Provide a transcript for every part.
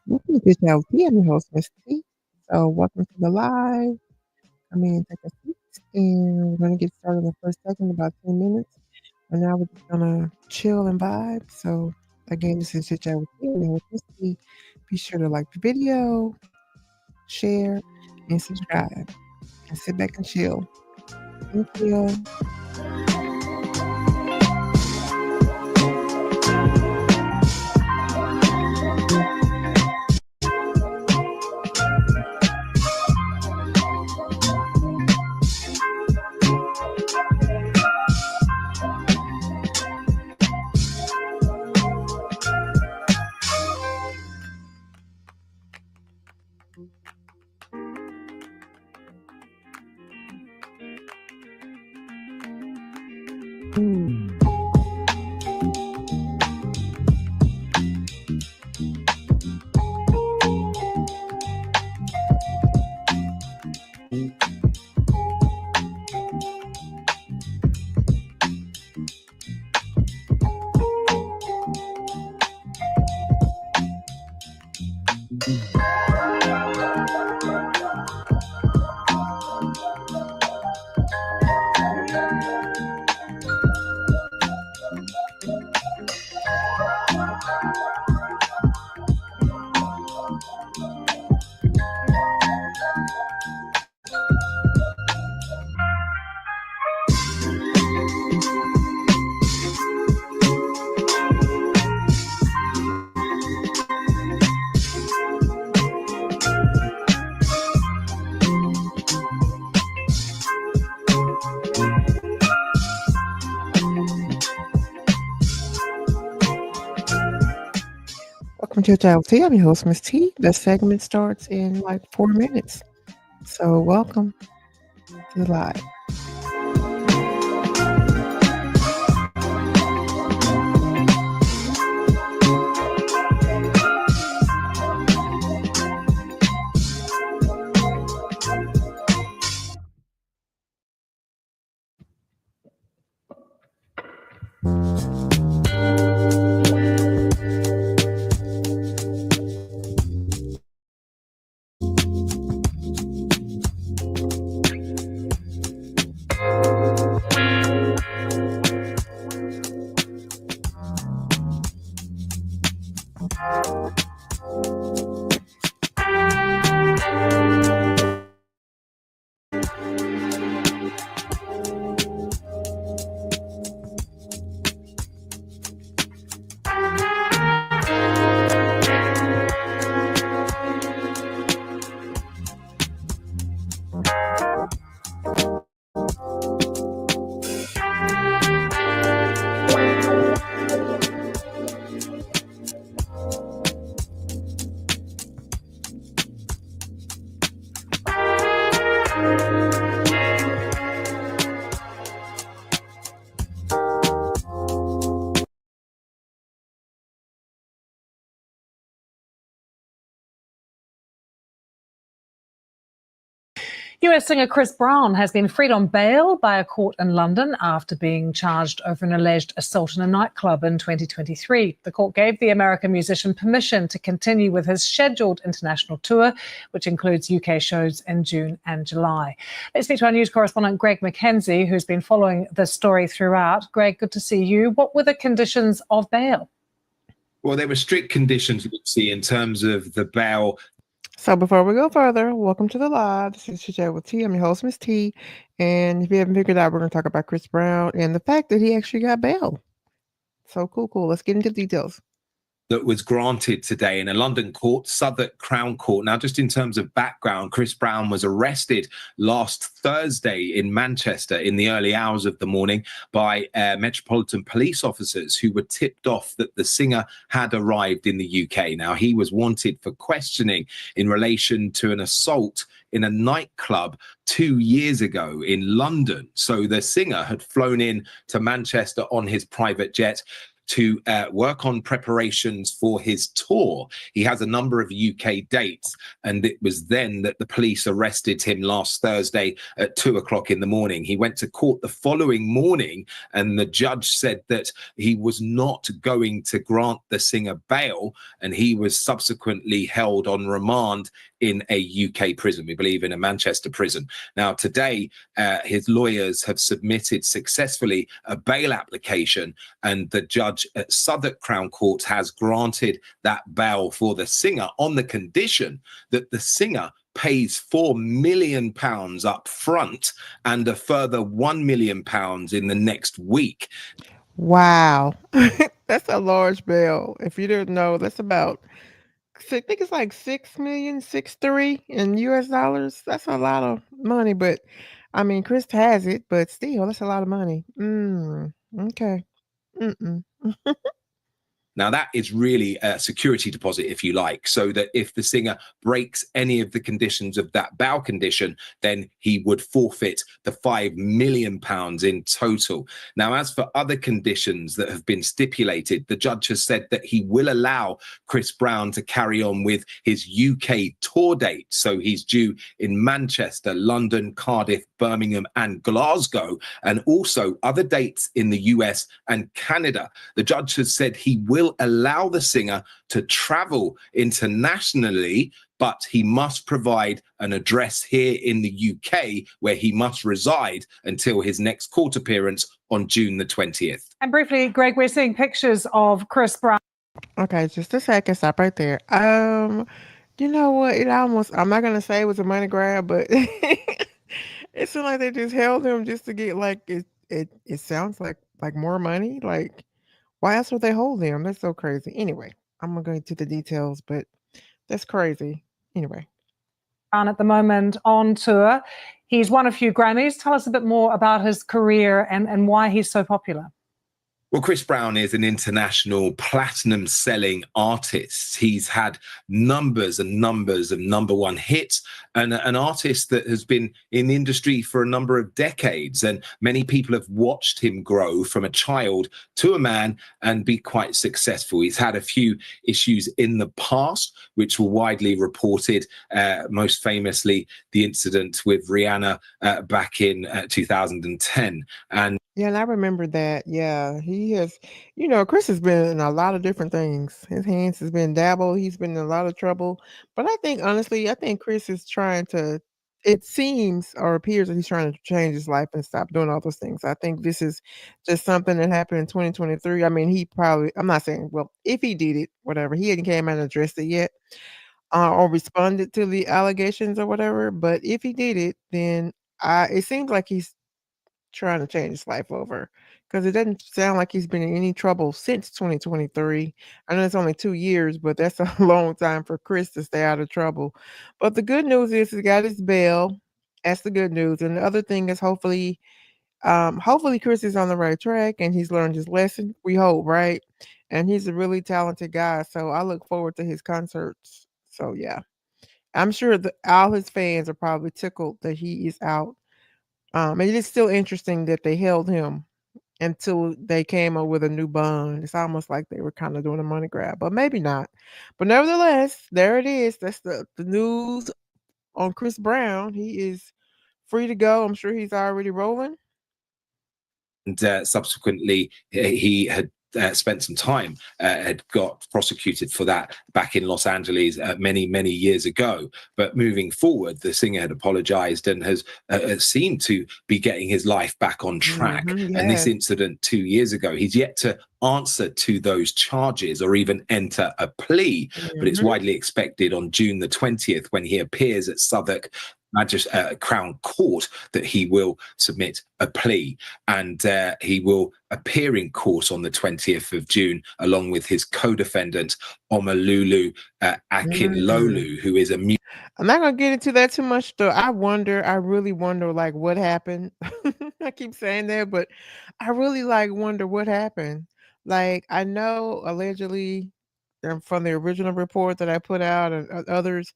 Welcome to Channel T. I'm your host, Miss T. So, welcome to the live. Come in and take a seat. And we're going to get started in the first second, about 10 minutes. And now we're just going to chill and vibe. So, again, this is Chit Chat with T. I'm your host, Miss T. Be sure to like the video, share, and subscribe. And sit back and chill. Thank you. Welcome to Channel T. I'm your host, Miss T. The segment starts in like 4 minutes. So, welcome to the live. US singer Chris Brown has been freed on bail by a court in London after being charged over an alleged assault in a nightclub in 2023. The court gave the American musician permission to continue with his scheduled international tour, which includes UK shows in June and July. Let's speak to our news correspondent, Greg McKenzie, who's been following this story throughout. Greg, good to see you. What were the conditions of bail? Well, there were strict conditions, Lucy, in terms of the bail. So before we go further, welcome to the live. This is Chit Chat with T. I'm your host, Miss T. And if you haven't figured out, we're going to talk about Chris Brown and the fact that he actually got bail. So cool. Let's get into the details. That was granted today in a London court, Southwark Crown Court. Now, just in terms of background, Chris Brown was arrested last Thursday in Manchester in the early hours of the morning by Metropolitan Police officers who were tipped off that the singer had arrived in the UK. Now, he was wanted for questioning in relation to an assault in a nightclub 2 years ago in London. So the singer had flown in to Manchester on his private jet to work on preparations for his tour. He has a number of UK dates, and it was then that the police arrested him last Thursday at 2:00 in the morning. He went to court the following morning, and the judge said that he was not going to grant the singer bail, and he was subsequently held on remand in a UK prison, we believe in a Manchester prison. Now, today, his lawyers have submitted successfully a bail application, and the judge at Southwark Crown Court has granted that bail for the singer on the condition that the singer pays £4 million up front and a further £1 million in the next week. Wow. That's a large bail. If you didn't know, that's about, I think it's like 6.63 million in US dollars. That's a lot of money, but I mean, Chris has it, but still, that's a lot of money. Okay. Now, that is really a security deposit, if you like, so that if the singer breaks any of the conditions of that bail condition, then he would forfeit the £5 million in total. Now, as for other conditions that have been stipulated, the judge has said that he will allow Chris Brown to carry on with his UK tour dates. So he's due in Manchester, London, Cardiff, Birmingham and Glasgow, and also other dates in the US and Canada. The judge has said he will allow the singer to travel internationally, but he must provide an address here in the UK where he must reside until his next court appearance on June the 20th. And briefly, Greg, we're seeing pictures of Chris Brown. Okay, just a second. Stop right there. You know what? I'm not gonna say it was a money grab, but it seemed like they just held him just to get like it sounds like more money. Like, why else would they hold him? That's so crazy. Anyway, I'm gonna go into the details, but that's crazy. Anyway. At the moment on tour. He's won a few Grammys. Tell us a bit more about his career and why he's so popular. Well, Chris Brown is an international platinum-selling artist. He's had numbers and numbers of number one hits, and an artist that has been in the industry for a number of decades. And many people have watched him grow from a child to a man and be quite successful. He's had a few issues in the past, which were widely reported, most famously the incident with Rihanna back in 2010. Yeah, and I remember that. Yeah, he has, Chris has been in a lot of different things. His hands has been dabbled. He's been in a lot of trouble. But honestly, I think Chris is trying to, it seems or appears that he's trying to change his life and stop doing all those things. I think this is just something that happened in 2023. I mean, I'm not saying, well, if he did it, whatever, he hadn't came out and addressed it yet or responded to the allegations or whatever. But if he did it, then it seems like he's trying to change his life over because it doesn't sound like he's been in any trouble since 2023. I know it's only 2 years, but that's a long time for Chris to stay out of trouble. But the good news is he got his bail. That's the good news. And the other thing is hopefully Chris is on the right track and he's learned his lesson. We hope, right? And he's a really talented guy. So I look forward to his concerts. So yeah, I'm sure that all his fans are probably tickled that he is out. And it is still interesting that they held him until they came up with a new bond. It's almost like they were kind of doing a money grab, but maybe not. But nevertheless, there it is. That's the news on Chris Brown. He is free to go. I'm sure he's already rolling. And subsequently, he had spent some time, had got prosecuted for that back in Los Angeles many, many years ago. But moving forward, the singer had apologized and has seemed to be getting his life back on track. Mm-hmm, And this incident 2 years ago, he's yet to answer to those charges or even enter a plea. But it's widely expected on June the 20th when he appears at Southwark Crown Court that he will submit a plea, and he will appear in court on the 20th of June along with his co-defendant Omalulu Akinlolu, who is a I'm not gonna get into that too much though. I really wonder like what happened. I keep saying that, but I really like wonder what happened. Like I know allegedly from the original report that I put out and others,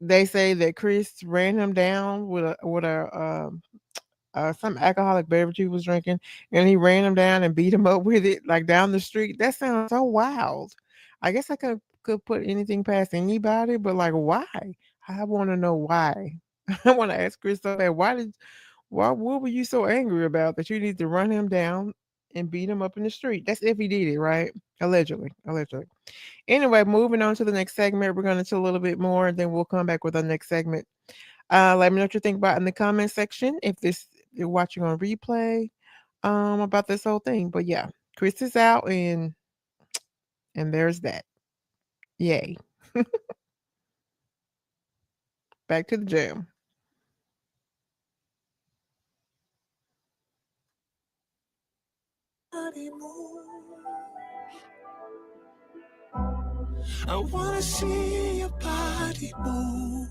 they say that Chris ran him down with some alcoholic beverage he was drinking, and he ran him down and beat him up with it like down the street. That sounds so wild. I guess I could put anything past anybody, but like why? I want to know why. I want to ask Chris so bad. What were you so angry about that you need to run him down and beat him up in the street? That's if he did it, right? Allegedly. Anyway, moving on to the next segment. We're going to do a little bit more, and then we'll come back with our next segment. Let me know what you think about in the comment section. If you're watching on replay, about this whole thing. But yeah, Chris is out, and there's that. Yay. Back to the jam. I wanna see your body move.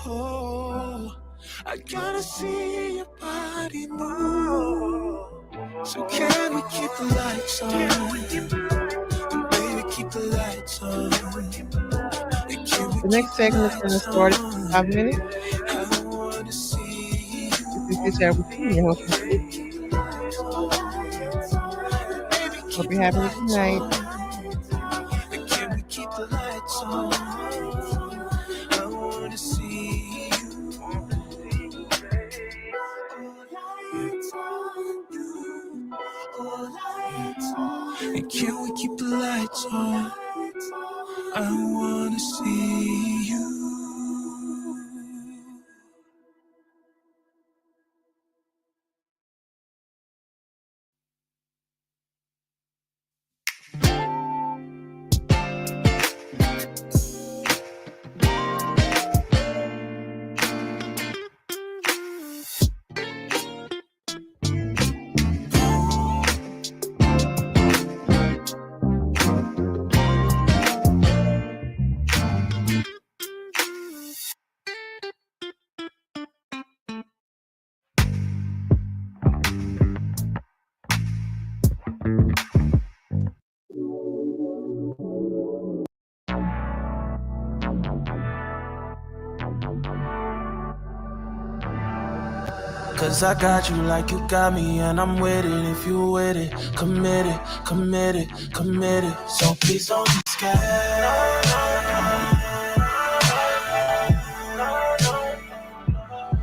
Oh, I gotta see your body move. So can we keep the lights on? Baby, keep the lights on. The next segment is going to start in 5 minutes. This is Chat with you, your host, Chit. Hope you're having a good night. And can we keep the lights on? I wanna see you. Cause I got you like you got me, and I'm with it if you with it. Committed. So please don't be scared.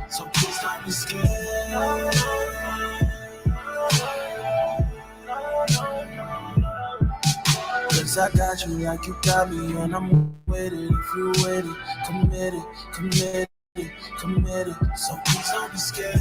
So please don't be scared. Cause I got you like you got me, and I'm with it if you with it. Committed. So please don't be scared.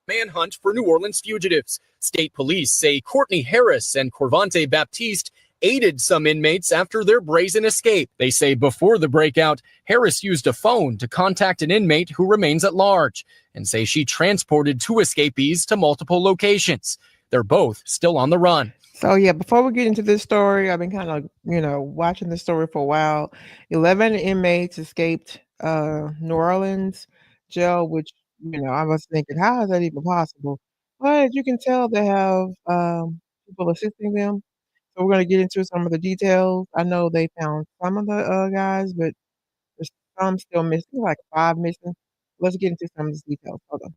Manhunt for New Orleans fugitives. State police say Courtney Harris and Corvante Baptiste aided some inmates after their brazen escape. They say before the breakout, Harris used a phone to contact an inmate who remains at large, and say she transported two escapees to multiple locations. They're both still on the run. So yeah, before we get into this story, I've been kind of, watching this story for a while. 11 inmates escaped New Orleans jail, which, I was thinking, how is that even possible? But you can tell they have people assisting them. So we're going to get into some of the details. I know they found some of the guys, but there's some still missing, like 5 missing. Let's get into some of these details. Hold on.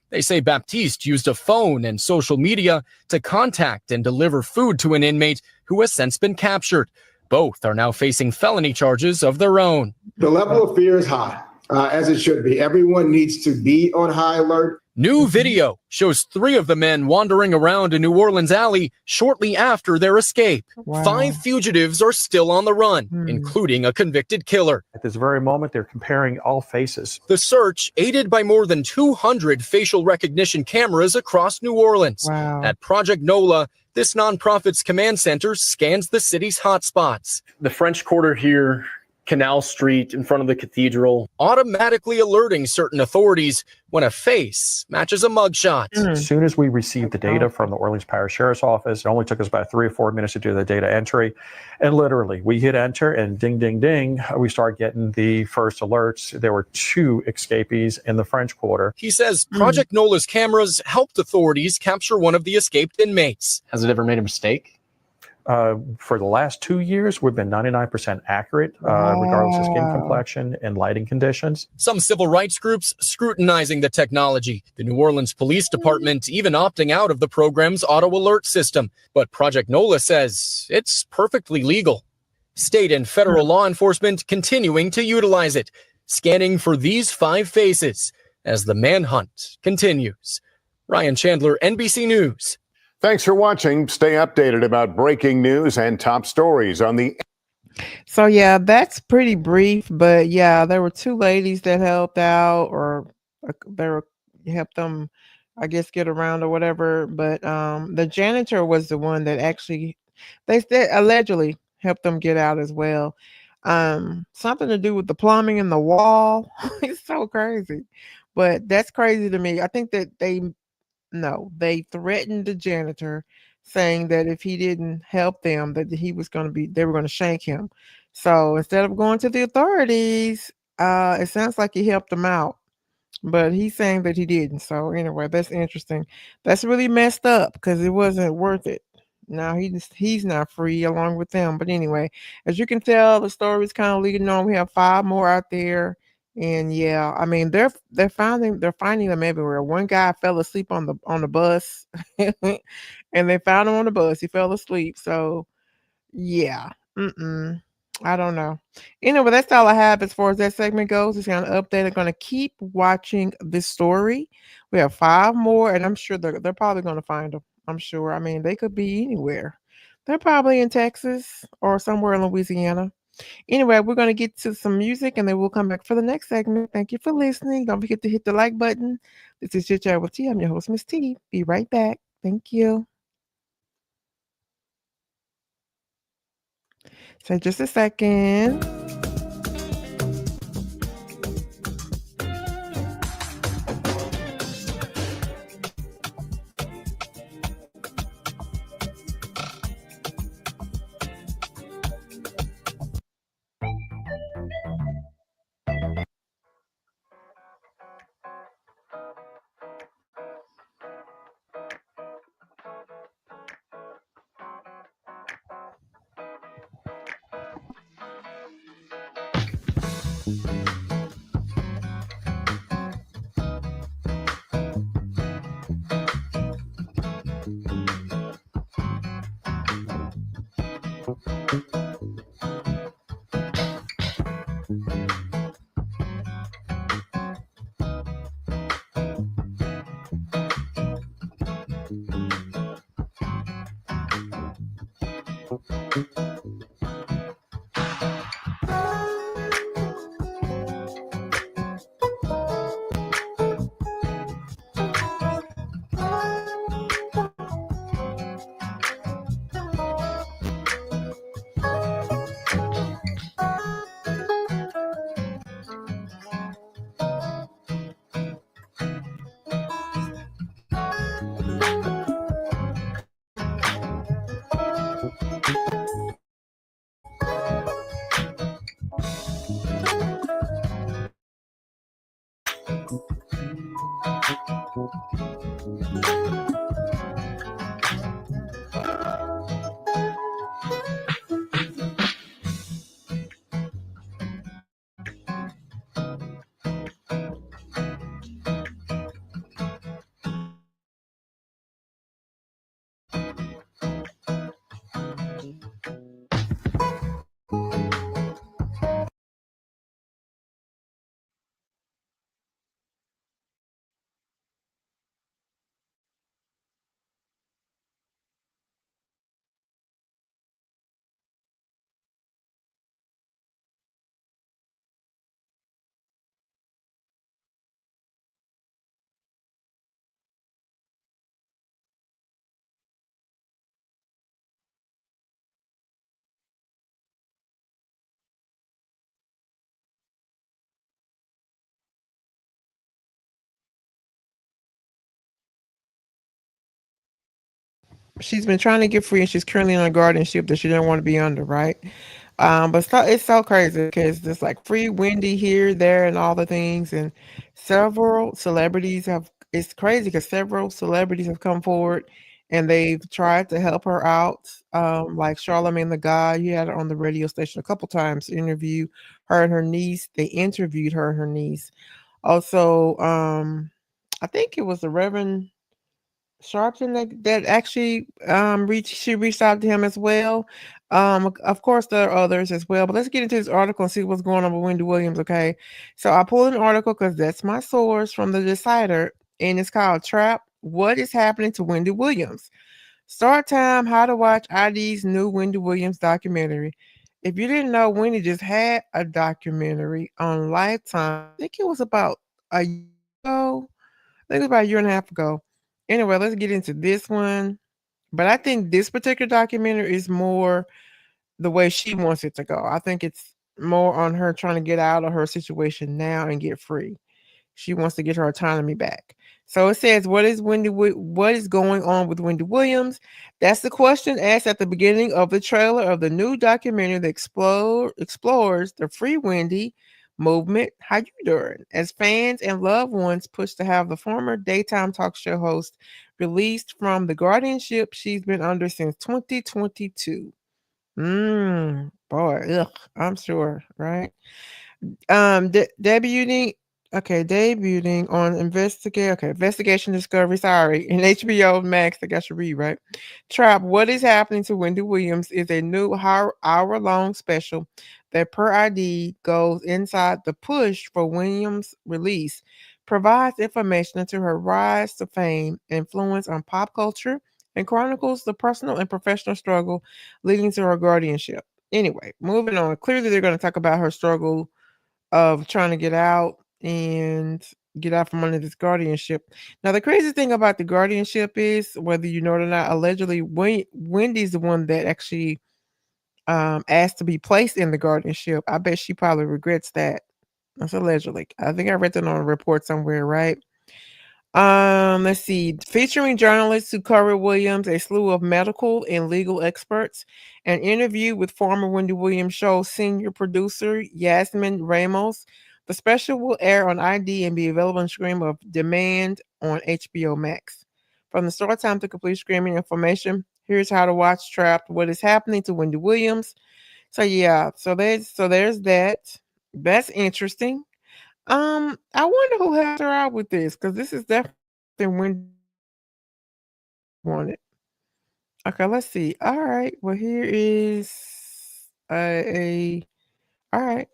They say Baptiste used a phone and social media to contact and deliver food to an inmate who has since been captured. Both are now facing felony charges of their own. The level of fear is high, as it should be. Everyone needs to be on high alert. New video shows 3 of the men wandering around a New Orleans alley shortly after their escape. Wow. 5 fugitives are still on the run, including a convicted killer. At this very moment, they're comparing all faces. The search, aided by more than 200 facial recognition cameras across New Orleans. Wow. At Project NOLA, this nonprofit's command center scans the city's hotspots. The French Quarter here, Canal Street in front of the cathedral, automatically alerting certain authorities when a face matches a mugshot. As soon as we received the data from the Orleans Parish Sheriff's Office, it only took us about 3 or 4 minutes to do the data entry. And literally, we hit enter and ding, ding, ding, we start getting the first alerts. There were 2 escapees in the French Quarter. He says Project NOLA's cameras helped authorities capture one of the escaped inmates. has it ever made a mistake? For the last 2 years, we've been 99% accurate, regardless of skin complexion and lighting conditions. Some civil rights groups scrutinizing the technology. The New Orleans Police Department even opting out of the program's auto alert system. But Project NOLA says it's perfectly legal. State and federal law enforcement continuing to utilize it, scanning for these 5 faces as the manhunt continues. Ryan Chandler, NBC News. Thanks for watching. Stay updated about breaking news and top stories on the. So yeah, that's pretty brief, but yeah, there were 2 ladies that helped out, or helped them, I guess, get around or whatever. But the janitor was the one that actually, they said, allegedly helped them get out as well. Something to do with the plumbing in the wall. It's so crazy, but that's crazy to me. I think that they threatened the janitor, saying that if he didn't help them, that they were going to shank him. So instead of going to the authorities, it sounds like he helped them out, but he's saying that he didn't. So anyway, that's interesting. That's really messed up because it wasn't worth it. Now he's not free along with them. But anyway, as you can tell, the story is kind of leading on. We have 5 more out there. And yeah, I mean, they're finding them everywhere. One guy fell asleep on the bus, and they found him on the bus. He fell asleep. So yeah, I don't know. Anyway, that's all I have as far as that segment goes. It's kind of update. I'm going to keep watching this story. We have 5 more, and I'm sure they're probably going to find them. I'm sure. I mean, they could be anywhere. They're probably in Texas or somewhere in Louisiana. Anyway, we're going to get to some music, and then we'll come back for the next segment. Thank you for listening. Don't forget to hit the like button. This is Chit Chat with T. I'm your host, Miss T. Be right back. Thank you. So just a second. she's been trying to get free, and she's currently on a guardianship that she didn't want to be under, right? But it's so crazy because it's like free Wendy here, there, and all the things, and several celebrities have. It's crazy because several celebrities have come forward and they've tried to help her out. Like Charlamagne the God, he had her on the radio station a couple times to interview her and her niece. They interviewed her and her niece. Also, I think it was the Reverend Sharpton that actually she reached out to him as well. Of course there are others as well, but let's get into this article and see what's going on with Wendy Williams. Okay, so I pulled an article because that's my source from the Decider, and it's called "Trap: What is Happening to Wendy Williams?" Start time: How to watch ID's new Wendy Williams documentary. If you didn't know, Wendy just had a documentary on Lifetime. I think it was about a year ago. I think it was about a year and a half ago. Anyway, let's get into this one. But I think this particular documentary is more the way she wants it to go. I think it's more on her trying to get out of her situation now and get free. She wants to get her autonomy back. So it says, what is going on with Wendy Williams? That's the question asked at the beginning of the trailer of the new documentary that explores the Free Wendy movement. How you doing? As fans and loved ones push to have the former daytime talk show host released from the guardianship she's been under since 2022. Boy, ugh, I'm sure, right? Debuting on Investigation Discovery, sorry, in HBO Max, I got to read, right? Trap: What is Happening to Wendy Williams is a new hour-long special that per ID goes inside the push for Williams' release, provides information into her rise to fame, influence on pop culture, and chronicles the personal and professional struggle leading to her guardianship. Anyway, moving on. Clearly, they're going to talk about her struggle of trying to get out and get out from under this guardianship. Now, the crazy thing about the guardianship is, whether you know it or not, allegedly, Wendy's the one that actually asked to be placed in the guardianship. I bet she probably regrets that. That's allegedly. I think I read that on a report somewhere, right? Let's see. Featuring journalists who covered Williams, a slew of medical and legal experts, an interview with former Wendy Williams show senior producer Yasmin Ramos. The special will air on ID and be available on stream of demand on HBO Max. From the start time to complete streaming information, here's how to watch Trapped: What is Happening to Wendy Williams. So yeah, so there's that. That's interesting. I wonder who helped her out with this, because this is definitely when wanted. Okay, let's see. All right. Well, here is a all right.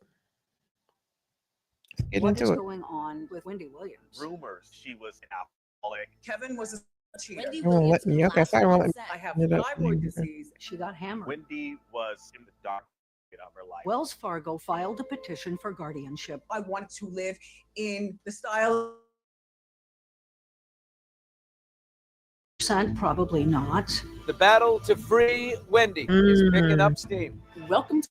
Let's get What into is it. going on with Wendy Williams? Rumors she was alcoholic. Kevin was a cheater. It won't let me. Okay, sorry, it won't let me. I have It up. thyroid disease. She got hammered. Wendy was in the dark of her life. Wells Fargo filed a petition for guardianship. I wanted to live in the style. Probably not. The battle to free Wendy is picking up steam. Welcome to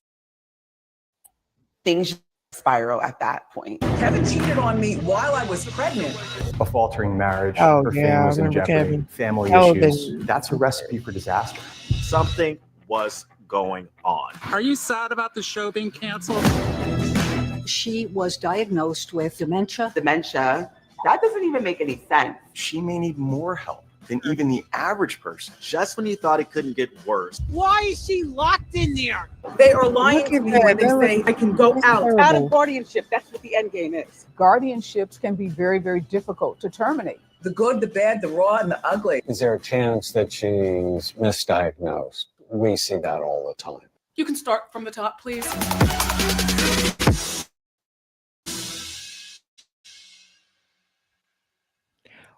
things spiral at that point. Kevin cheated on me while I was pregnant. A faltering marriage, Oh, her yeah, fame I was in remember jeopardy, Kevin. family Oh, issues. That's a recipe for disaster. Something was going on. Are you sad about the show being canceled? She was diagnosed with dementia. Dementia. That doesn't even make any sense. She may need more help than even the average person. Just when you thought it couldn't get worse. Why is she locked in there? They are lying to me when they say I can go out. Out of guardianship, that's what the end game is. Guardianships can be very, very difficult to terminate. The good, the bad, the raw, and the ugly. Is there a chance that she's misdiagnosed? We see that all the time. You can start from the top, please.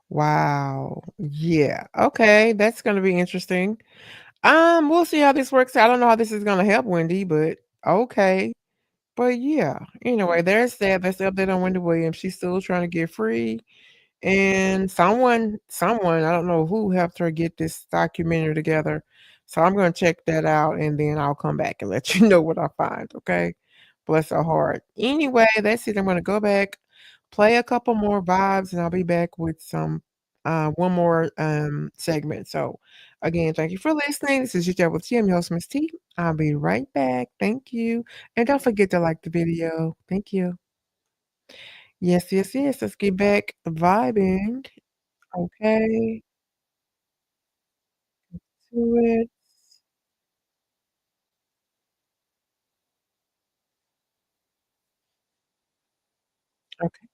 Wow. Yeah. Okay, that's gonna be interesting. We'll see how this works out. I don't know how this is gonna help Wendy, but okay. But yeah. Anyway, there's that. That's the update on Wendy Williams. She's still trying to get free. And someone, I don't know who helped her get this documentary together. So I'm gonna check that out and then I'll come back and let you know what I find. Okay. Bless her heart. Anyway, that's it. I'm gonna go back, play a couple more vibes, and I'll be back with some one more segment. So, again, thank you for listening. This is your chat with T. I'm your host, Miss T. I'll be right back. Thank you. And don't forget to like the video. Thank you. Yes, yes, yes. Let's get back vibing. Okay. To it. Okay.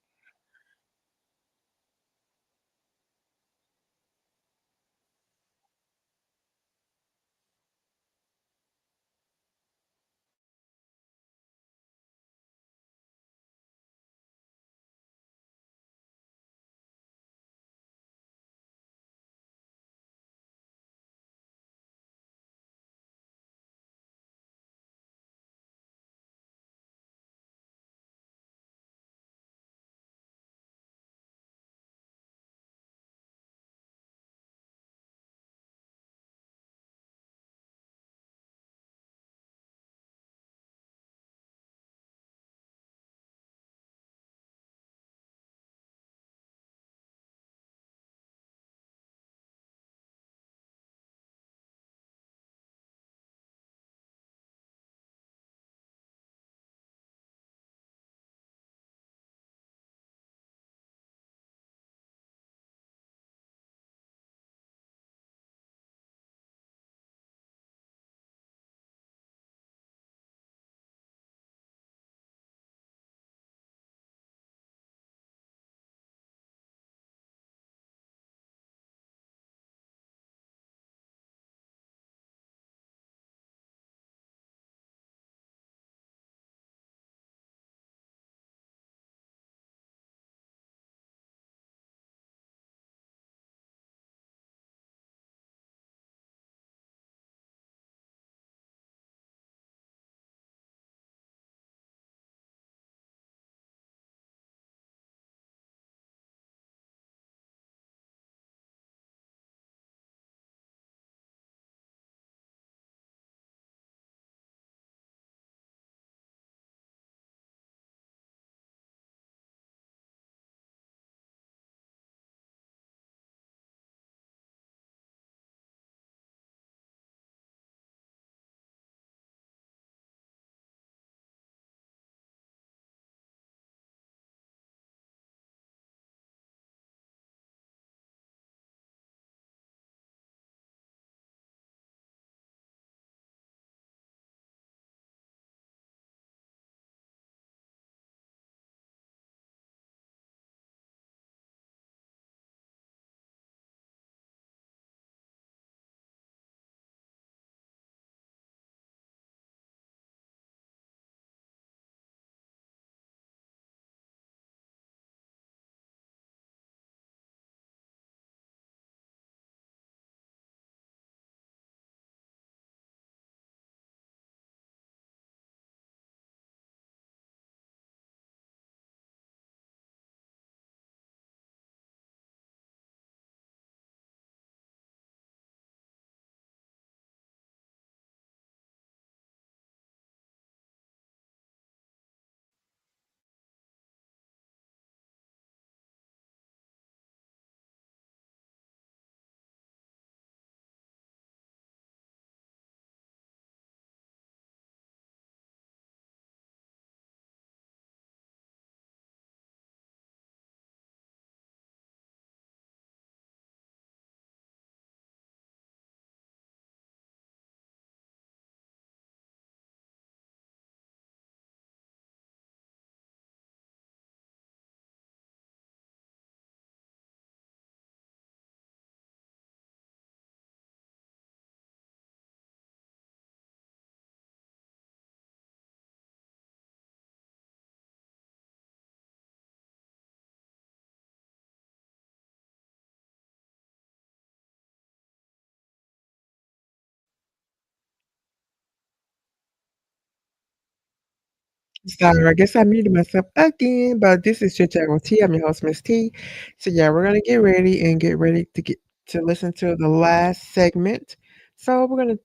Sorry, I guess I muted myself again, but this is Chit Chat with T. I'm your host, Miss T. So yeah, we're gonna get ready to get to listen to the last segment. So we're gonna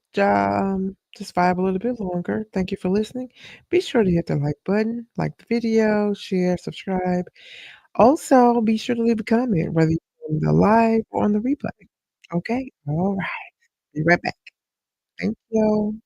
just vibe a little bit longer. Thank you for listening. Be sure to hit the like button, like the video, share, subscribe. Also, be sure to leave a comment, whether you on the live or on the replay. Okay? All right. Be right back. Thank you.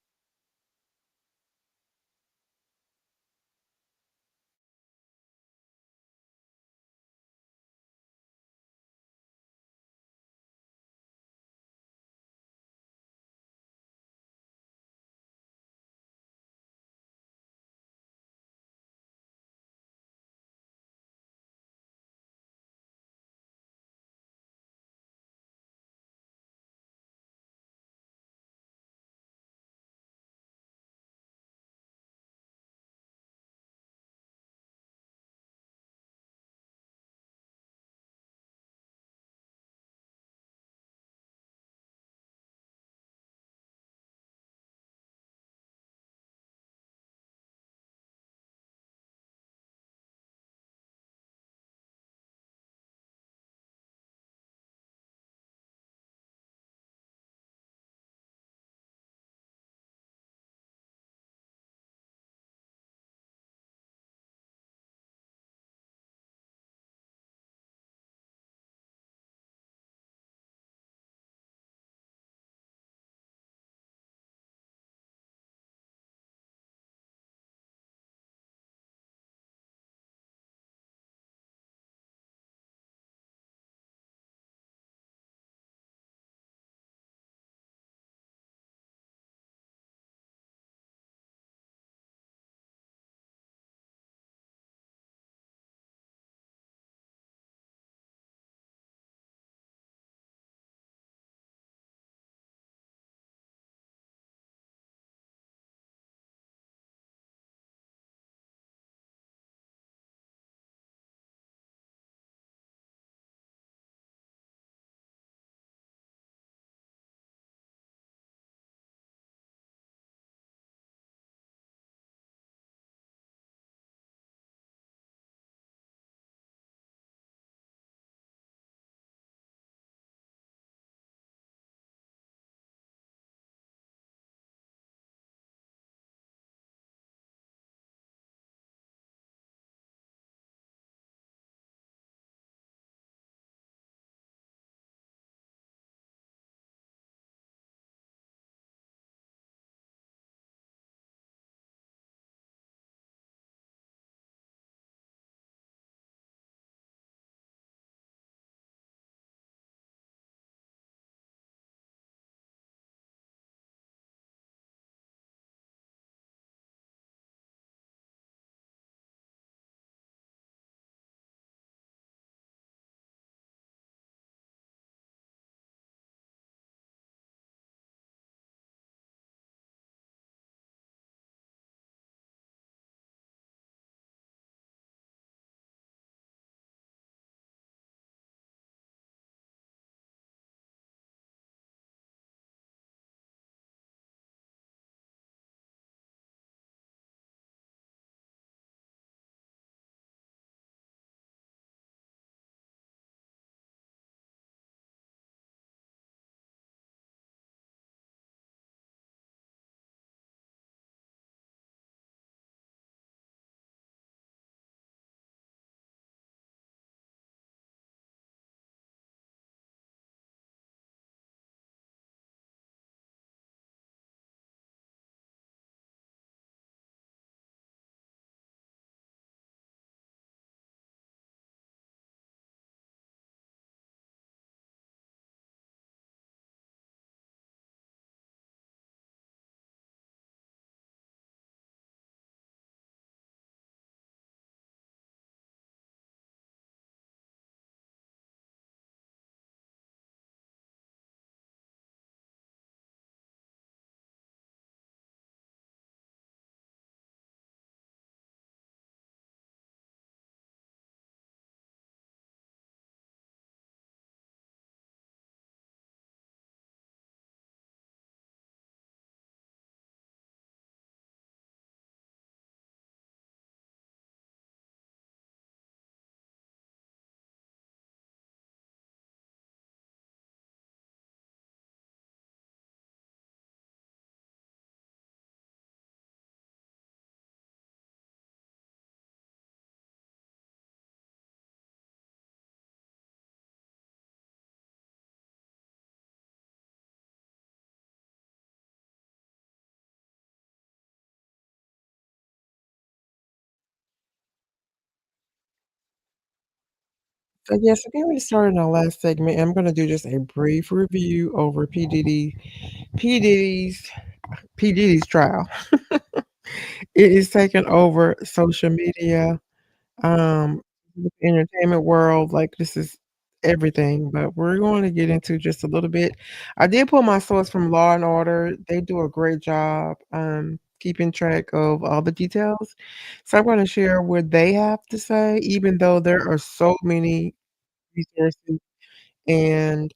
So yes, again, we started in our last segment. I'm going to do just a brief review over P Diddy's P Diddy's trial. It is taking over social media, the entertainment world. Like this is everything, but we're going to get into just a little bit. I did pull my source from Law and Order. They do a great job keeping track of all the details. So I'm going to share what they have to say, even though there are so many resources and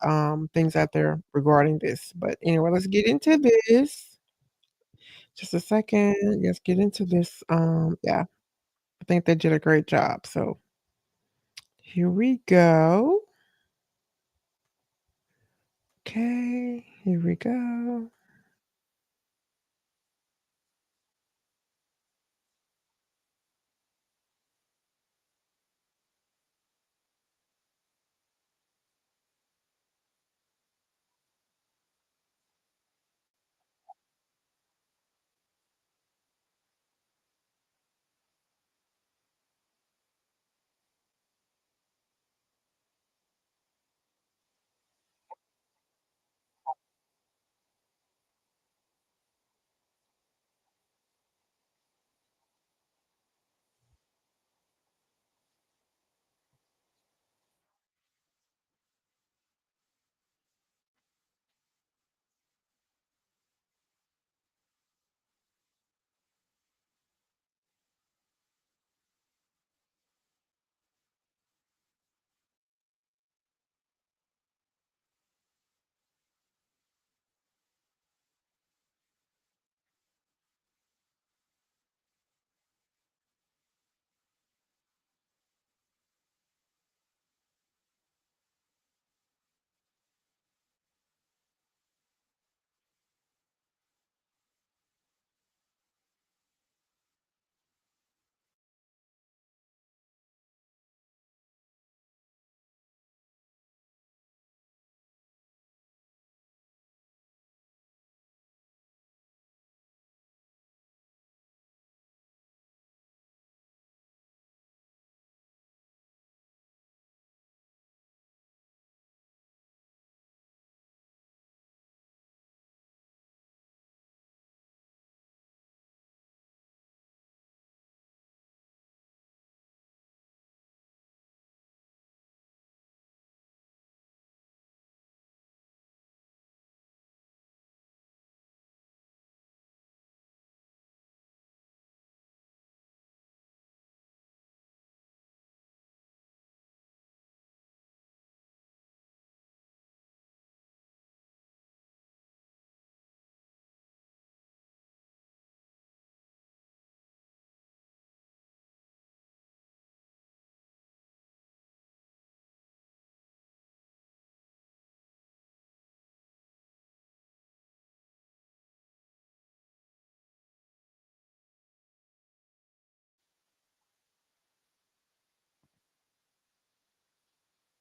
things out there regarding this. But anyway, let's get into this. Just a second. Let's get into this. Yeah, I think they did a great job. So here we go. Okay, here we go.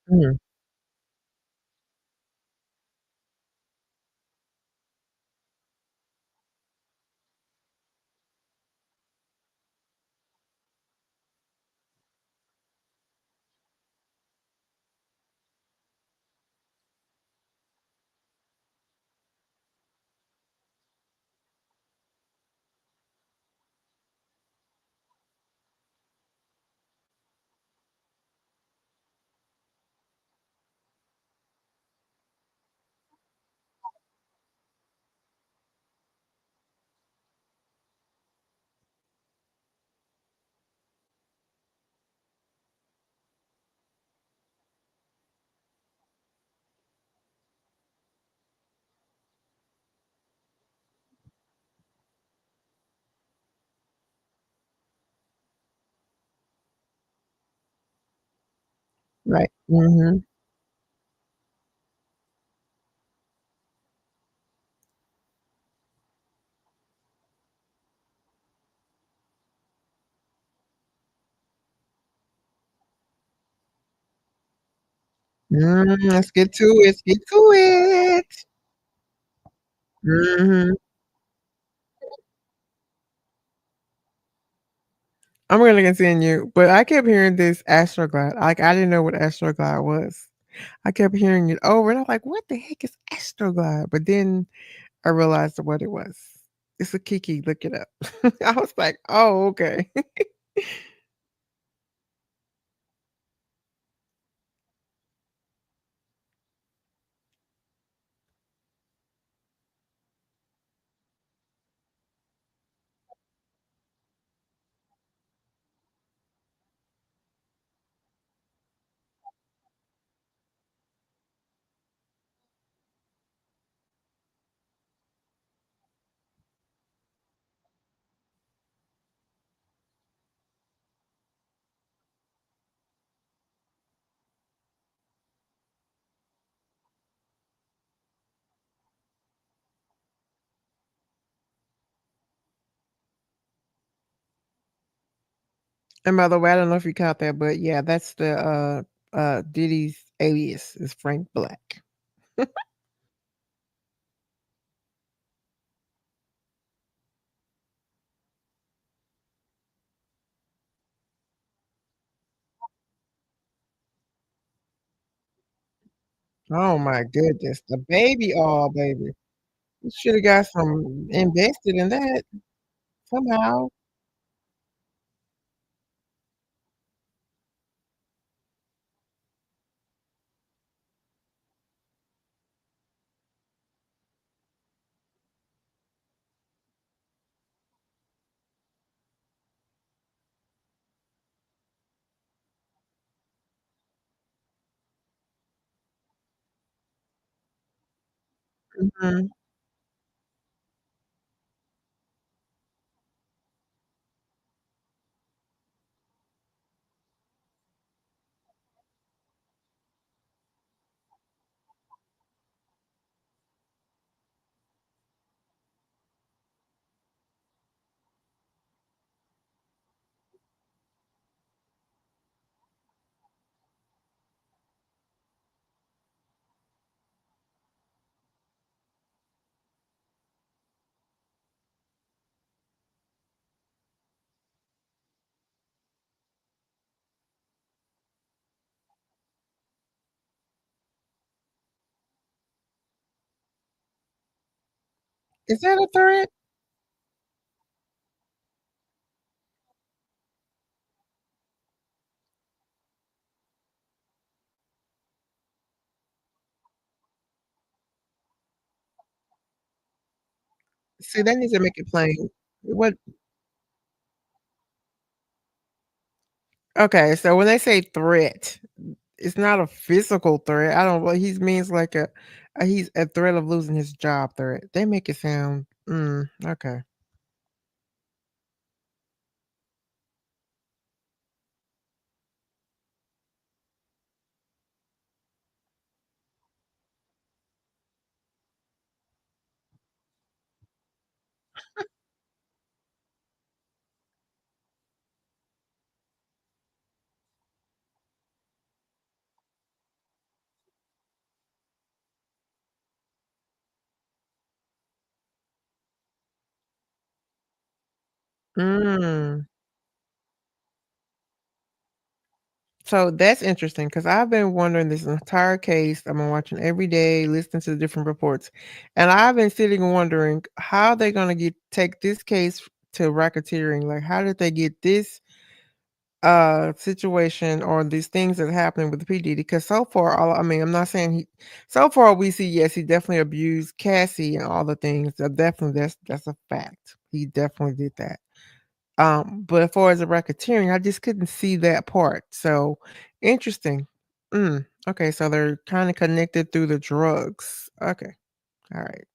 Mm. Right. Mhm. Let's get to it. Let's get to it. Mhm. I'm gonna continue, but I kept hearing this Astroglide. Like I didn't know what Astroglide was. I kept hearing it over, and I'm like, "What the heck is Astroglide?" But then I realized what it was. It's a Kiki. Look it up. I was like, "Oh, okay." And by the way, I don't know if you caught that, but yeah, that's the Diddy's alias is Frank Black. Oh my goodness, the baby all baby. You should have got some invested in that somehow. Mhm. Is that a threat? See, they need to make it plain. What Okay, so when they say threat, it's not a physical threat. I don't he means like a he's a threat of losing his job threat. They make it sound okay. Mm. So that's interesting because I've been wondering this entire case. I've been watching every day, listening to the different reports, and I've been sitting wondering how they're gonna get take this case to racketeering. Like, how did they get this situation or these things that are happening with the P. Diddy? Because so far, all I mean, I'm not saying so far we see, yes, he definitely abused Cassie and all the things. Definitely, that's a fact. He definitely did that. But as far as the racketeering, I just couldn't see that part. So interesting. Okay, so they're kind of connected through the drugs. Okay, all right.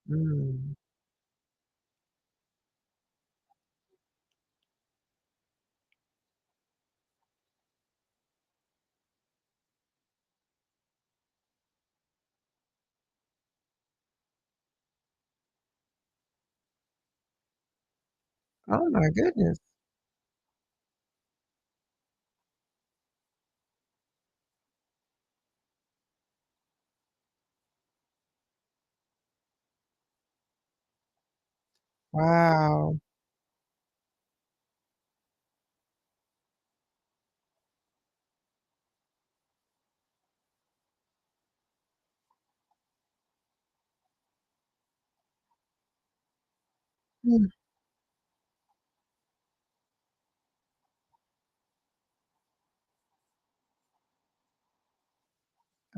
Mm. Oh my goodness. Wow. Hmm.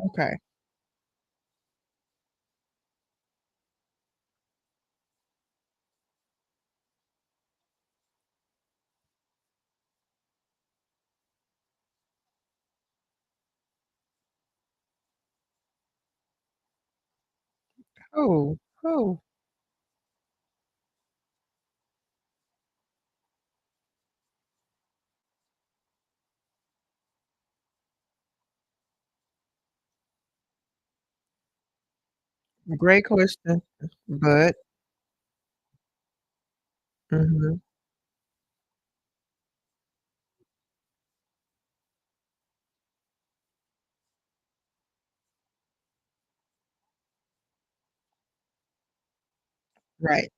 Okay. Oh, oh, great question, but mhm, right.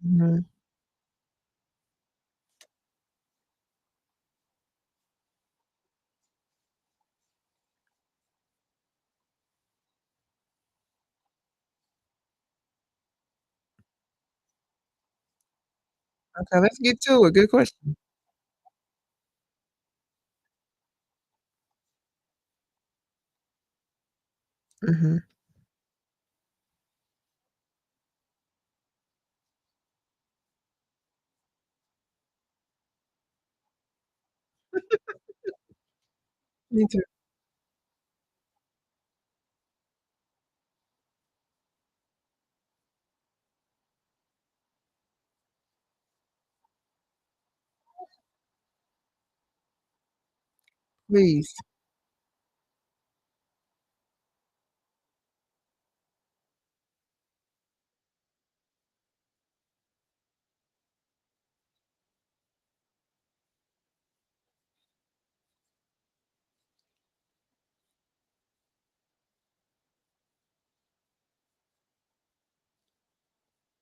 Mhm. Okay, let's get to it. Good question. Mhm. Me too. Please.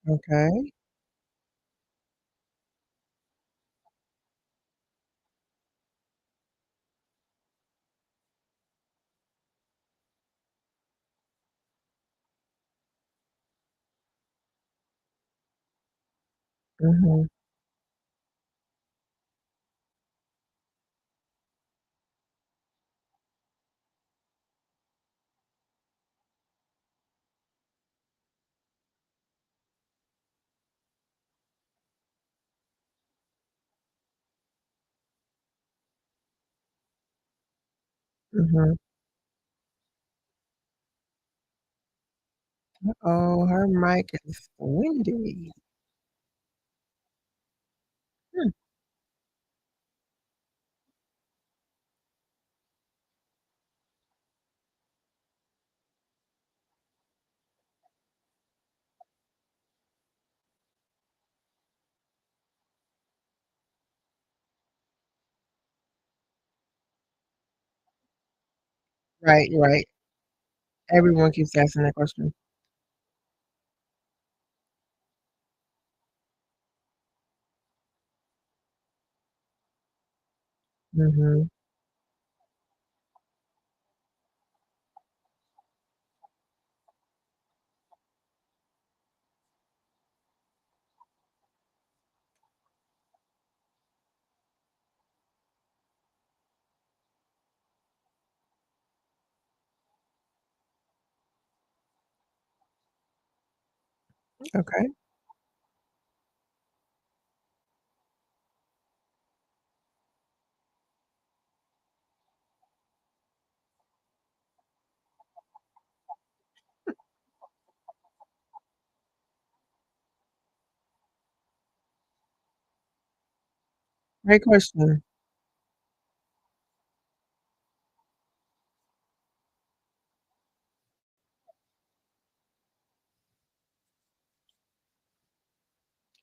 Okay. Mhm, mhm. Uh-oh, her mic is windy. Hmm, right, right. Everyone keeps asking that question. Mhm. Okay. Great question.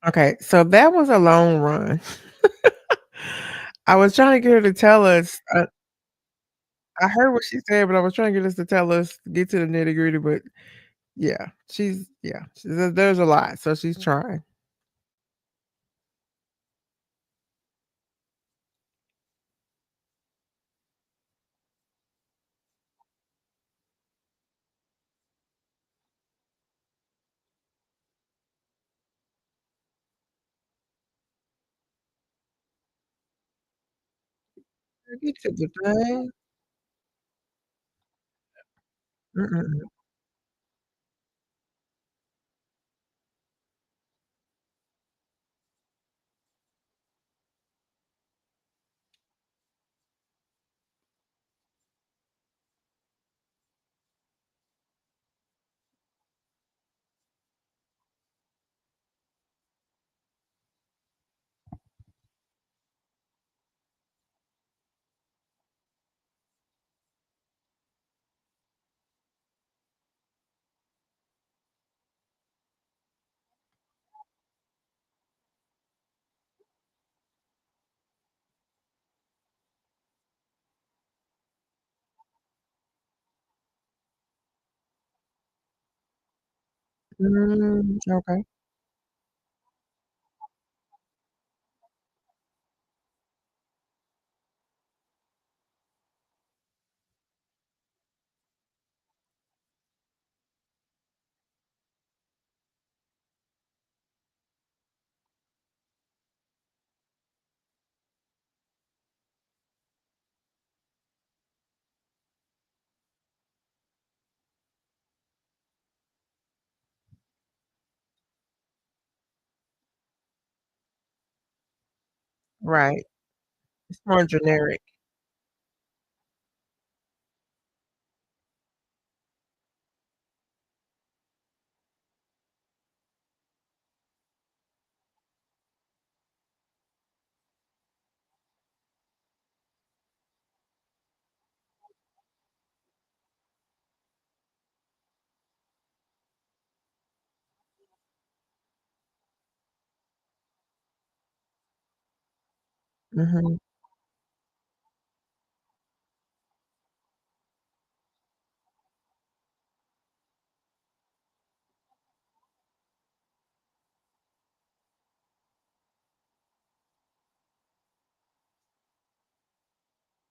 Okay, so that was a long run. I was trying to get her to tell us, I heard what she said, but I was trying to get us to tell us, get to the nitty-gritty, but there's a lot, so she's trying. Get to the thing. Mm-mm. Okay. Right. It's more generic. Mhm.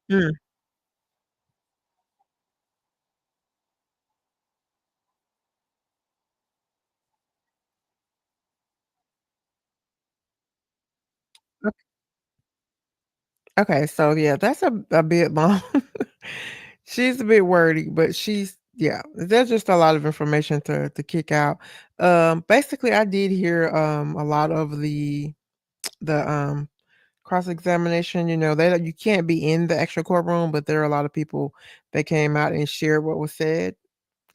Mm. Okay, so yeah, that's a bit long. She's a bit wordy, but there's just a lot of information to kick out. Basically, I did hear a lot of the cross-examination. You can't be in the actual courtroom, but there are a lot of people that came out and shared what was said.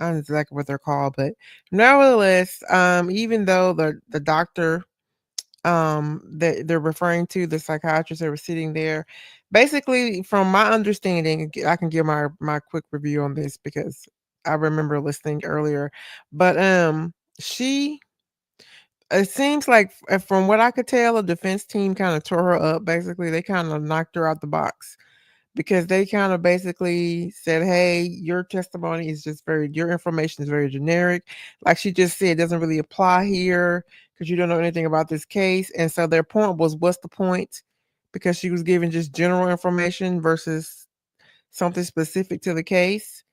I don't know exactly what they're called, but nevertheless, even though the doctor that they're referring to, the psychiatrist that was sitting there, basically, from my understanding, I can give my quick review on this because I remember listening earlier, but she it seems like, from what I could tell, the defense team kind of tore her up. Basically, they kind of knocked her out the box because they kind of basically said, "Hey, your testimony is just your information is very generic. Like she just said, it doesn't really apply here because you don't know anything about this case." And so their point was, what's the point? Because she was giving just general information versus something specific to the case.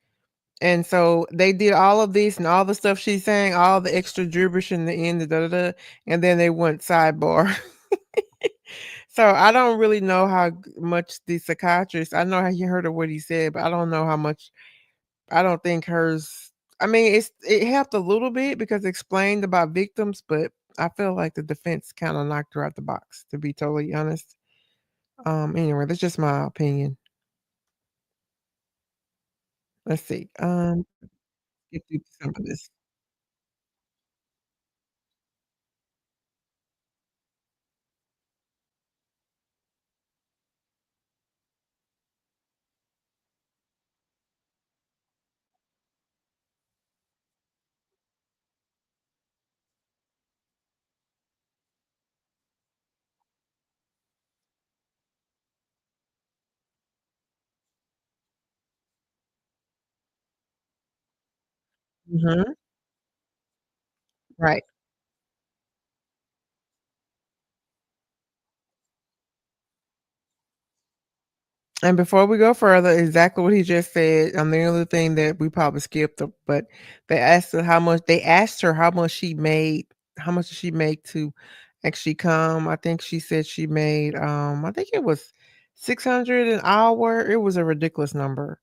And so they did all of this and all the stuff she's saying, all the extra gibberish in the end, the da da da, and then they went sidebar. So I don't really know how much the psychiatrist. I know how you heard of what he said, but I don't know how much. I don't think hers. I mean, it helped a little bit because it explained about victims, but I feel like the defense kind of knocked her out the box. To be totally honest. Anyway, that's just my opinion. Let's see. Get through some of this. Mhm. Right. And before we go further, exactly what he just said, the only thing that we probably skipped, but they asked her how much she made, how much did she make to actually come. I think she said she made, I think it was 600 an hour. It was a ridiculous number.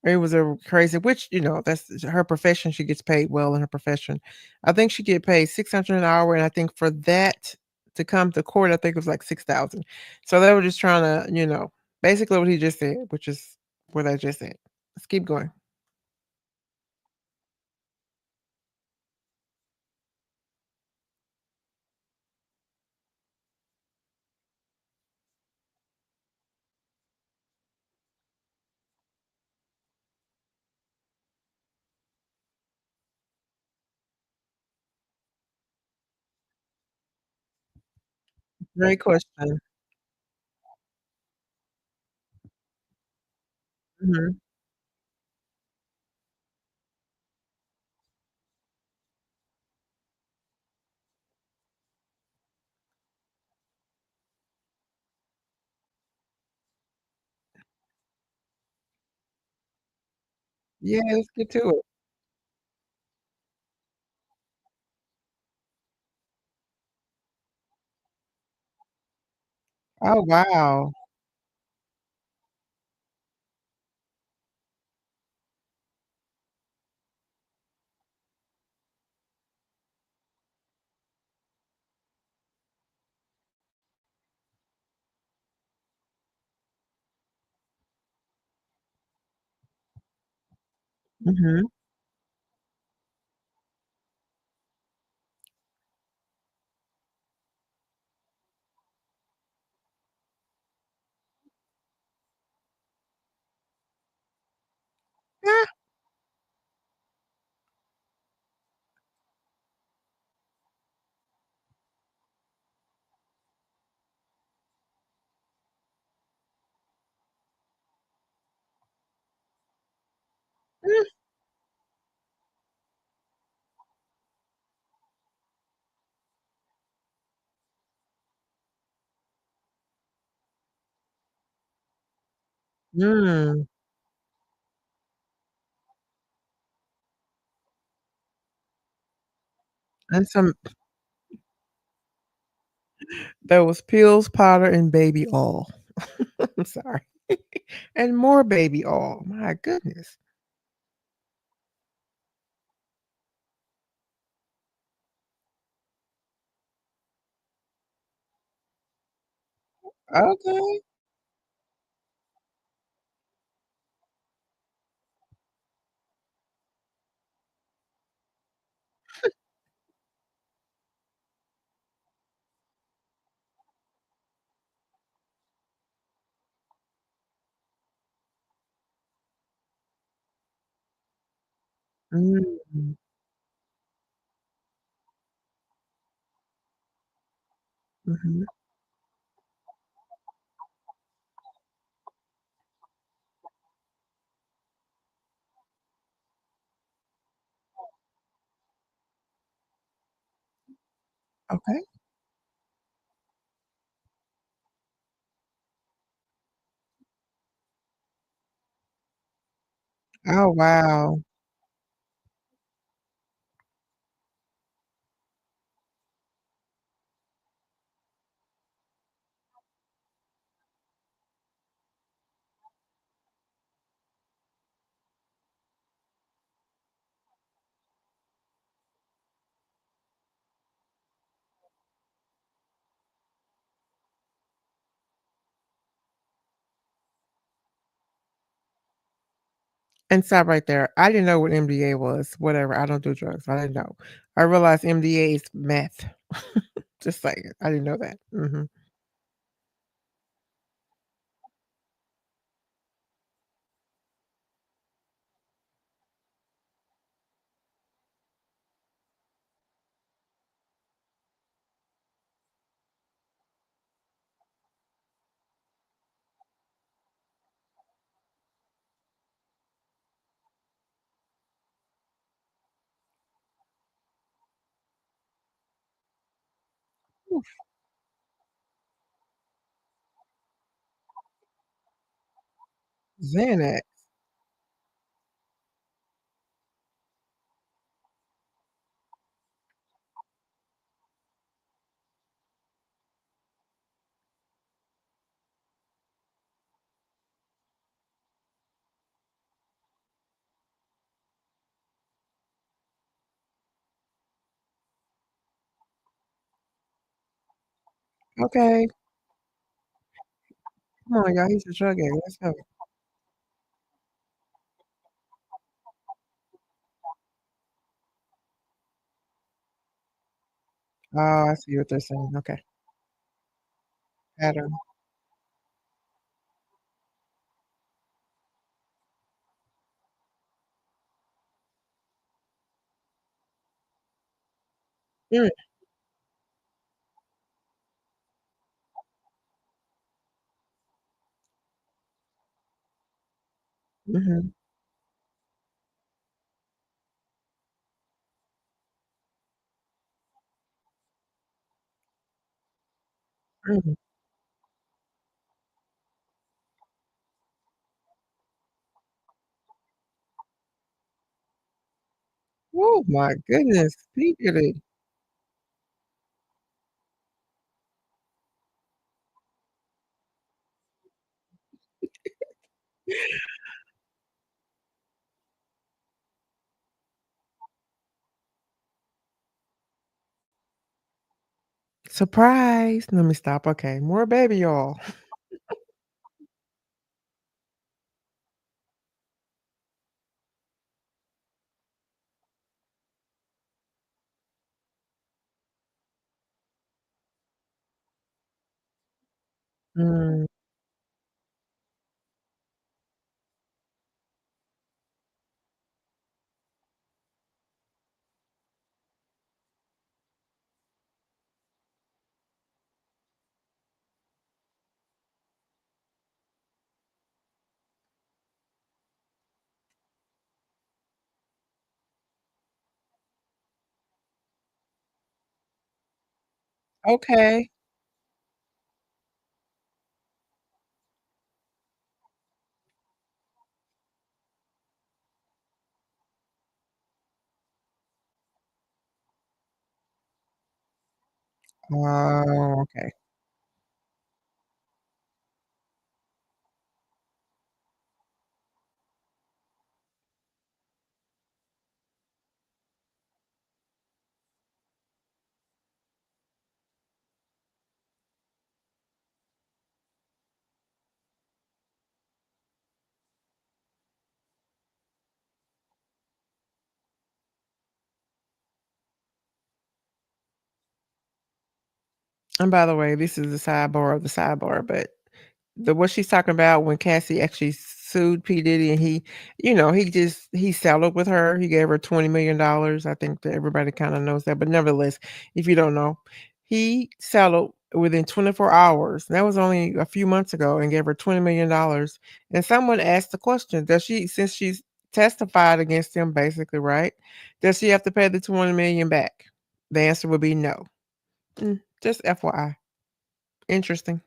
It was a crazy, which, that's her profession. She gets paid well in her profession. I think she get paid 600 an hour, and I think for that to come to court, I think it was like 6,000. So they were just trying to, basically what he just said, which is what I just said. Let's keep going. Great question. Mhm. Yeah, let's get to it. Oh, wow. Mhm. Ah, mm, mm. And there was pills, powder, and baby oil. I'm sorry. And more baby oil. My goodness. Okay. Mm. Mhm. Okay. Oh, wow. And stop right there. I didn't know what MDA was. Whatever. I don't do drugs. I didn't know. I realized MDA is meth. Just like I didn't know that. Mhm. Oof. Xanax. Okay. Come on, y'all. He's a drug addict. Let's go. Oh, I see what they're saying. Okay. Pattern. Mm. Mhm. Mm. Oh my goodness. Secretly. Surprise. Let me stop. Okay. More baby y'all. Mm. Okay. Oh, okay. And by the way, this is the sidebar of the sidebar, but what she's talking about when Cassie actually sued P. Diddy and he settled with her. He gave her $20 million. I think that everybody kind of knows that. But nevertheless, if you don't know, he settled within 24 hours. That was only a few months ago and gave her $20 million. And someone asked the question, since she's testified against him, basically, right? Does she have to pay the 20 million back? The answer would be no. Just FYI. Interesting.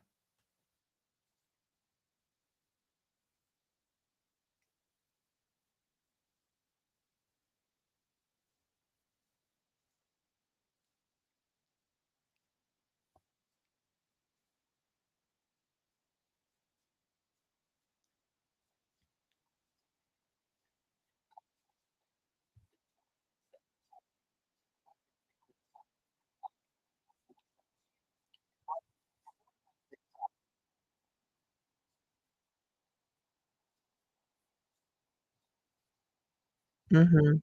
Mhm.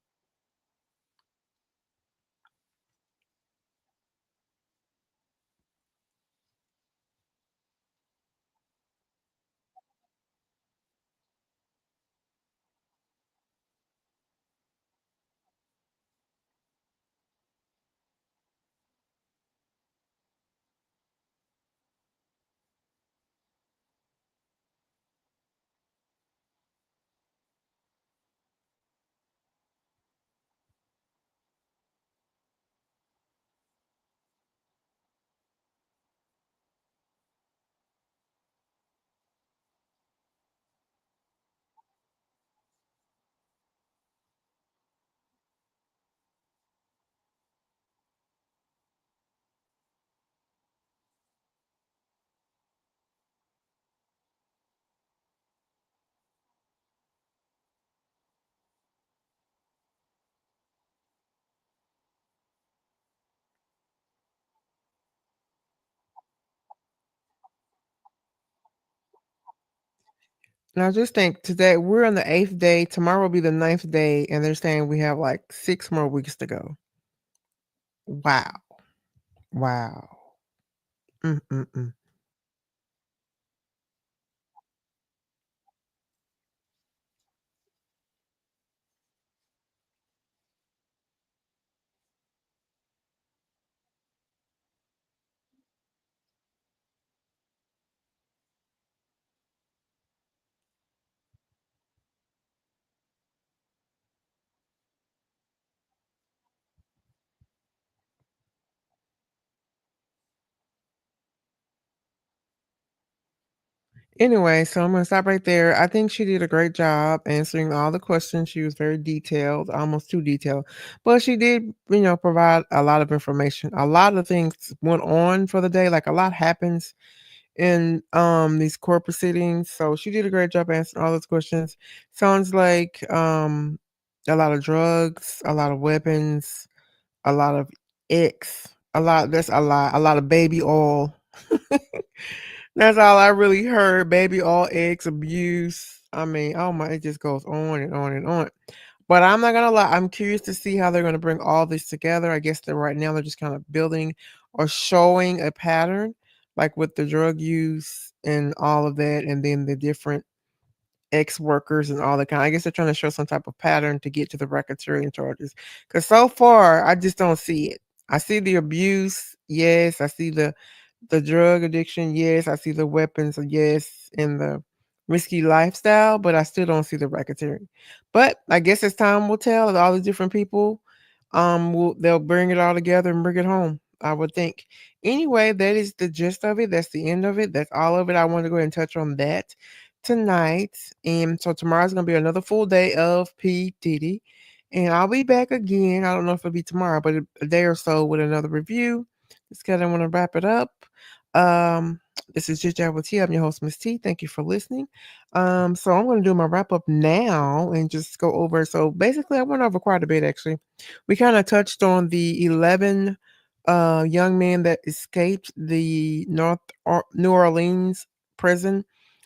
Now just think today we're on the 8th day. Tomorrow will be the 9th day, and they're saying we have like 6 more weeks to go. Wow. Wow. Mm-mm-mm. Anyway, so I'm gonna stop right there. I think she did a great job answering all the questions. She was very detailed, almost too detailed, but she did, provide a lot of information. A lot of things went on for the day. Like a lot happens in these court proceedings. So she did a great job answering all those questions. Sounds like a lot of drugs, a lot of weapons, a lot of X, a lot of baby oil. That's all I really heard. Baby all eggs abuse. I mean, oh my, it just goes on and on and on. But I'm not gonna lie, I'm curious to see how they're gonna bring all this together. I guess that right now they're just kind of building or showing a pattern, like with the drug use and all of that, and then the different ex-workers and all that kind. I guess they're trying to show some type of pattern to get to the racketeering charges. Because so far, I just don't see it. I see the abuse, yes. I see the drug addiction, yes. I see the weapons, yes, and the risky lifestyle, but I still don't see the racketeering. But I guess as time will tell, all the different people, they'll bring it all together and bring it home. I would think. Anyway, that is the gist of it. That's the end of it. That's all of it. I want to go ahead and touch on that tonight. And so tomorrow's gonna be another full day of P. Diddy. And I'll be back again. I don't know if it'll be tomorrow, but a day or so with another review. Just kind of want to wrap it up. Um, this is Chit with T. I'm your host, Miss T. Thank you for listening. So I'm going to do my wrap up now and just go over. So basically, I went over quite a bit actually. We kind of touched on the 11 young men that escaped the New Orleans prison.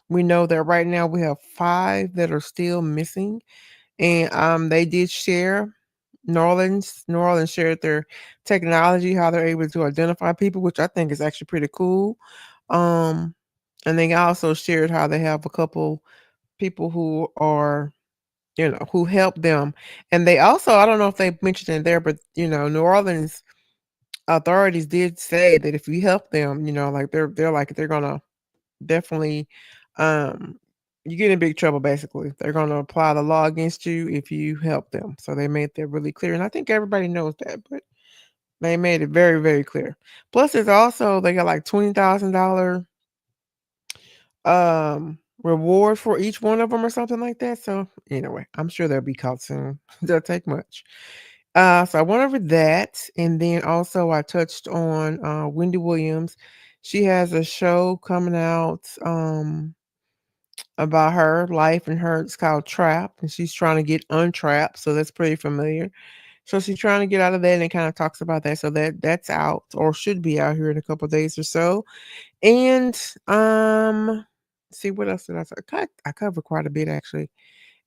We know that right now we have 5 that are still missing, and they did share. New Orleans shared their technology, how they're able to identify people, which I think is actually pretty cool. Um, and they also shared how they have a couple people who are, who help them. And they also, I don't know if they mentioned it there, but New Orleans authorities did say that if you help them, like they're gonna definitely you get in big trouble basically. They're gonna apply the law against you if you help them. So they made that really clear. And I think everybody knows that, but they made it very, very clear. Plus it's also they got like $20,000 reward for each one of them or something like that. So anyway, I'm sure they'll be caught soon. Doesn't take much. So I went over that, and then also I touched on Wendy Williams. She has a show coming out about her life and her. It's called Trapped, and she's trying to get untrapped. So that's pretty familiar. So she's trying to get out of that, and it kind of talks about that. So that's out or should be out here in a couple of days or so. And see what else did I say? I covered quite a bit actually.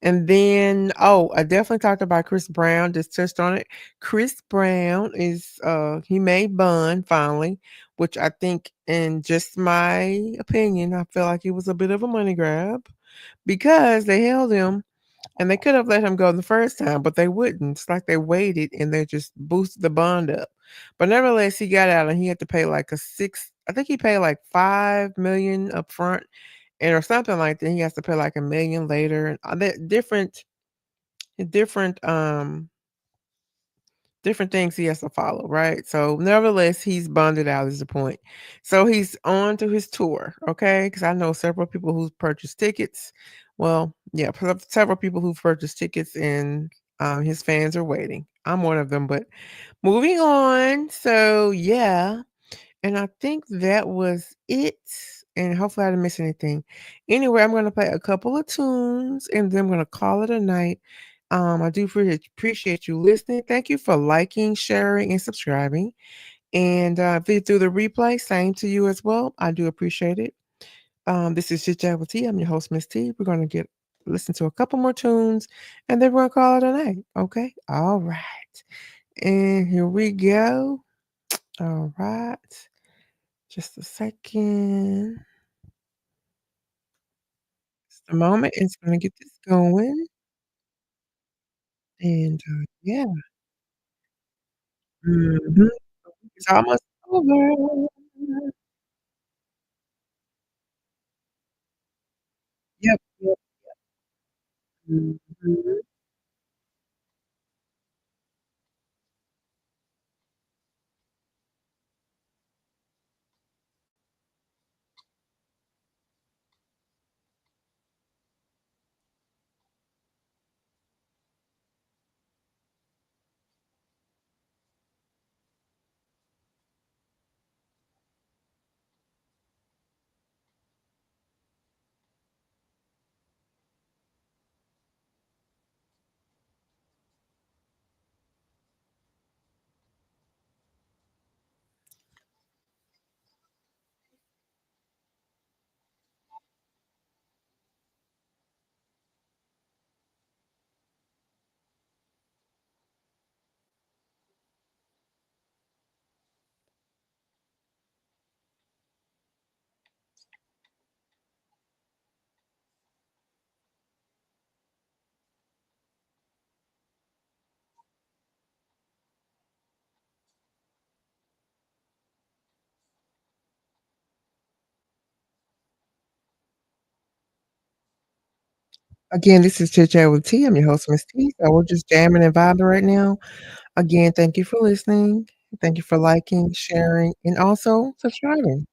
And then, I definitely talked about Chris Brown, just touched on it. Chris Brown is, he made bond finally, which I think, in just my opinion, I feel like it was a bit of a money grab because they held him and they could have let him go the first time, but they wouldn't. It's like they waited and they just boosted the bond up. But nevertheless, he got out and he had to pay like I think he paid like 5 million up front and or something like that. He has to pay like 1 million later and that different different things he has to follow, right? So nevertheless, he's bonded out is the point. So he's on to his tour, okay? Because I know several people who've purchased tickets. Well, yeah, several people who've purchased tickets and his fans are waiting. I'm one of them, but moving on. So yeah, and I think that was it. And hopefully I didn't miss anything. Anyway, I'm gonna play a couple of tunes and then I'm gonna call it a night. I do appreciate you listening. Thank you for liking, sharing, and subscribing. And if you do the replay, same to you as well. I do appreciate it. This is Chit Chat with T. I'm your host, Miss T. We're gonna get listen to a couple more tunes, and then we're gonna call it a night. Okay. All right. And here we go. All right. Just a second. Just a moment. It's gonna get this going. And yeah. Mhm. It's almost over. Yep, yep, yep. Mhm. Again, this is Chit Chat with T. I'm your host, Miss T. So we're just jamming and vibing right now. Again, thank you for listening. Thank you for liking, sharing, and also subscribing.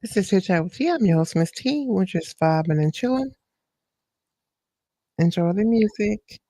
This is Chit Chat with Tea. I'm your host, Miss T. We're just vibing and chilling. Enjoy the music.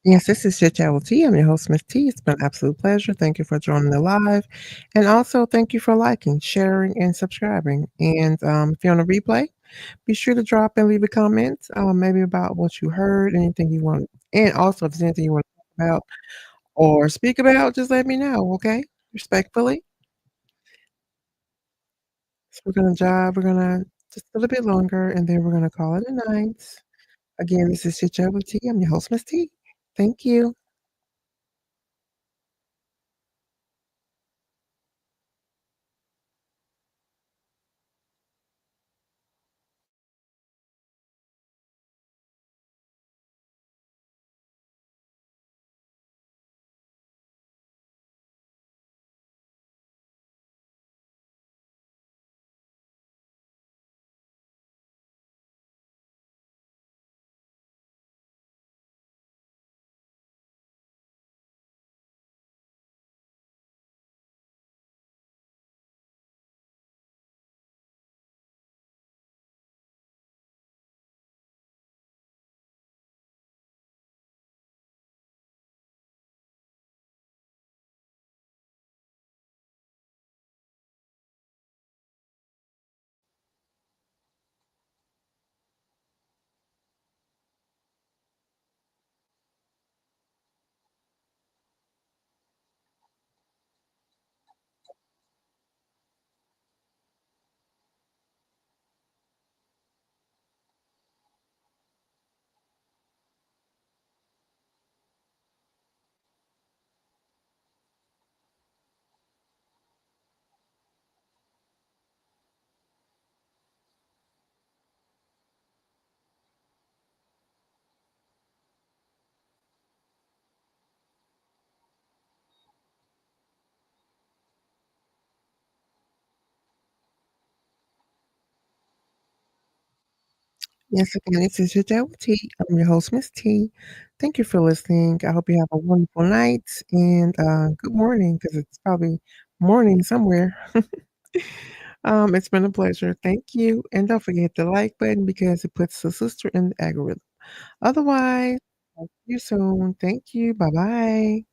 Yes, this is Chit Chat with Tea. I'm your host, Miss T. It's been an absolute pleasure. Thank you for joining the live. And also, thank you for liking, sharing, and subscribing. And if you're on a replay, be sure to drop and leave a comment, maybe about what you heard, anything you want. And also, if there's anything you want to talk about or speak about, just let me know, okay? Respectfully. So we're going to just a little bit longer, and then we're going to call it a night. Again, this is Chit Chat with Tea. I'm your host, Miss T. Thank you. Yes, again, this is your day with T. I'm your host, Miss T. Thank you for listening. I hope you have a wonderful night and good morning because it's probably morning somewhere. It's been a pleasure. Thank you. And don't forget the like button because it puts the sister in the algorithm. Otherwise, talk to you soon. Thank you. Bye bye.